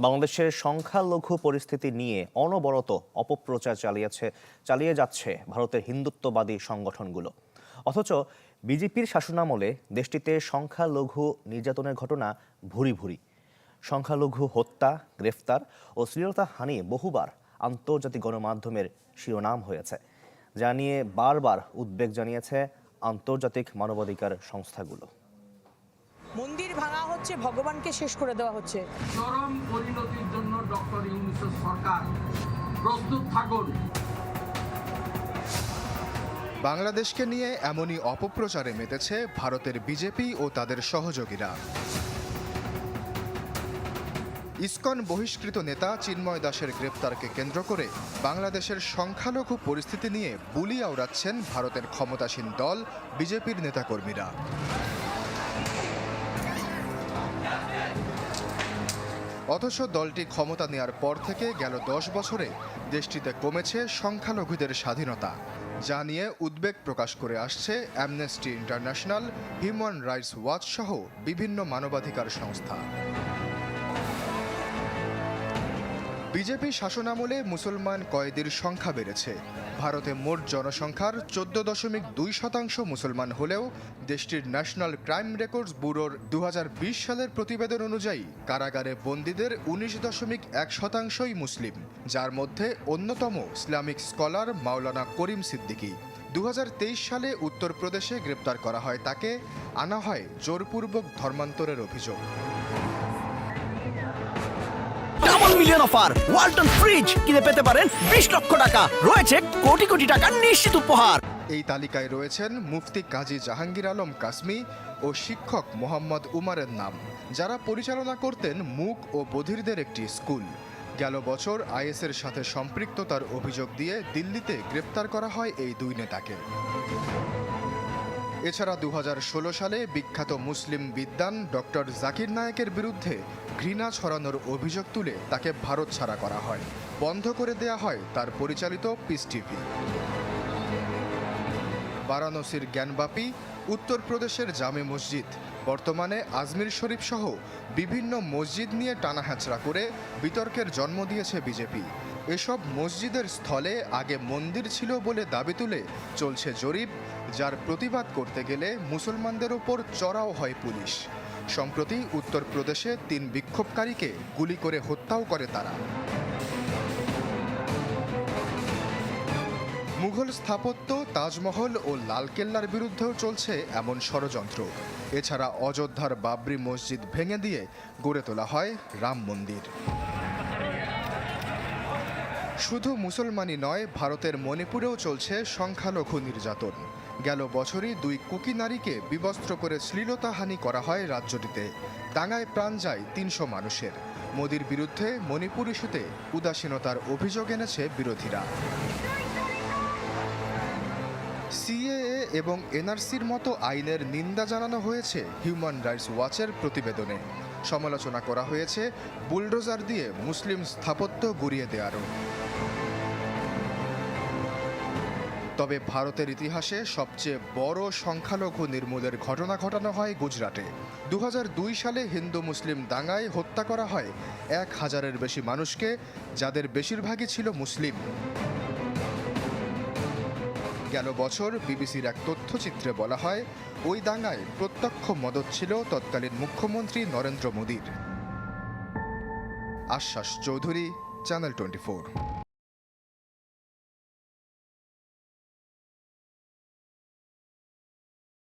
বাংলাদেশের সংখ্যালঘু পরিস্থিতি নিয়ে অনবরত অপপ্রচার চালিয়ে যাচ্ছে ভারতের হিন্দুত্ববাদী সংগঠনগুলো। অথচ বিজেপির শাসনামলে দেশটিতে সংখ্যালঘু নির্যাতনের ঘটনা ভুরি ভুরি। সংখ্যালঘু হত্যা, গ্রেফতার ও শ্লীলতাহানি বহুবার আন্তর্জাতিক গণমাধ্যমের শিরোনাম হয়েছে, যা নিয়ে বারবার উদ্বেগ জানিয়েছে আন্তর্জাতিক মানবাধিকার সংস্থাগুলো। মন্দির ভাঙা হচ্ছে, ভগবানকে শেষ করে দেওয়া হচ্ছে। চরম পরিণতির জন্য ডক্টর ইউনূসের সরকার প্রস্তুত থাকুন। বাংলাদেশকে নিয়ে এমনই অপপ্রচারে মেতেছে ভারতের বিজেপি ও তাদের সহযোগীরা। ইসকন বহিষ্কৃত নেতা চিন্ময় দাসের গ্রেপ্তারকে কেন্দ্র করে বাংলাদেশের সংখ্যালঘু পরিস্থিতি নিয়ে বুলি আওড়াচ্ছেন ভারতের ক্ষমতাসীন দল বিজেপির নেতাকর্মীরা। অথচ দলটি ক্ষমতা নেয়ার পর থেকে গেল 10 বছরে দেশটিতে কমেছে সংখ্যালঘুদের স্বাধীনতা, যা নিয়ে উদ্বেগ প্রকাশ করে আসছে amnesty international, human rights watch সহ বিভিন্ন মানবাধিকার সংস্থা। বিজেপি শাসনামলে মুসলমান কয়েদির সংখ্যা বেড়েছে। ভারতে মোট জনসংখ্যার 14.2% মুসলমান হলেও দেশটির ন্যাশনাল ক্রাইম রেকর্ডস ব্যুরোর 2020 সালের প্রতিবেদন অনুযায়ী কারাগারে বন্দীদের 19.1%ই মুসলিম, যার মধ্যে অন্যতম ইসলামিক স্কলার মাওলানা করিম সিদ্দিকী। 2023 সালে উত্তরপ্রদেশে গ্রেপ্তার করা হয় তাকে, আনা হয় জোরপূর্বক ধর্মান্তরের অভিযোগ। Double million offer, Walton fridge কিনে পেতে পারেন 20 লক্ষ টাকা, রয়েছে কোটি কোটি টাকার নিশ্চিত উপহার। এই তালিকায় রয়েছেন মুফতি কাজী জাহাঙ্গীর আলম কাসমি ও শিক্ষক মোহাম্মদ উমারের নাম, যারা পরিচালনা করতেন মূক ও বধিরদের একটি স্কুল। গেল বছর আইএসের সাথে সম্পৃক্ততার অভিযোগ দিয়ে দিল্লিতে গ্রেপ্তার করা হয় এই দুই নেতাকে। এছাড়া 2016 সালে বিখ্যাত মুসলিম বিদ্বান ডক্টর জাকির নায়েকের বিরুদ্ধে ঘৃণা ছড়ানোর অভিযোগ তুলে তাকে ভারত ছাড়া করা হয়, বন্ধ করে দেয়া হয় তার পরিচালিত পিস টিভি। বারাণসীর জ্ঞানবাপী, উত্তরপ্রদেশের জামে মসজিদ, বর্তমানে আজমির শরীফ সহ বিভিন্ন মসজিদ নিয়ে টানাহেঁচড়া করে বিতর্কের জন্ম দিয়েছে বিজেপি। এসব মসজিদের স্থলে আগে মন্দির ছিল বলে দাবি তুলে চলছে জরিপ, যার প্রতিবাদ করতে গেলে মুসলমানদের ওপর চড়াও হয় পুলিশ। সম্প্রতি উত্তরপ্রদেশে 3 বিক্ষোভকারীকে গুলি করে হত্যাও করে তারা। মুঘল স্থাপত্য, তাজমহল ও লালকেল্লার বিরুদ্ধেও চলছে এমন ষড়যন্ত্র। এছাড়া অযোধ্যার বাবরি মসজিদ ভেঙে দিয়ে গড়ে তোলা হয় রাম মন্দির। শুধু মুসলমানই নয়, ভারতের মণিপুরেও চলছে সংখ্যালঘু নির্যাতন। গেল বছরই 2 কুকি নারীকে বিবস্ত্র করে শ্লীলতাহানি করা হয় রাজ্যটিতে। দাঙ্গায় প্রাণ যায় 300 মানুষের। মোদির বিরুদ্ধে মণিপুর ইস্যুতে উদাসীনতার অভিযোগ এনেছে বিরোধীরা। সিএএ এবং এনআরসির মতো আইনের নিন্দা জানানো হয়েছে হিউম্যান রাইটস ওয়াচের প্রতিবেদনে। সমালোচনা করা হয়েছে বুলডোজার দিয়ে মুসলিম স্থাপত্য গুঁড়িয়ে দেওয়ারও। তবে ভারতের ইতিহাসে সবচেয়ে বড় সংখ্যালঘু নির্মূলের ঘটনা ঘটানো হয় গুজরাটে। 2002 সালে হিন্দু মুসলিম দাঙ্গায় হত্যা করা হয় 1000-এর বেশি মানুষকে, যাদের বেশিরভাগই ছিল মুসলিম। গেল বছর বিবিসির এক তথ্যচিত্রে বলা হয়, ওই দাঙ্গায় প্রত্যক্ষ মদত ছিল তৎকালীন মুখ্যমন্ত্রী নরেন্দ্র মোদীর। আশ্বাস চৌধুরী, চ্যানেল 24।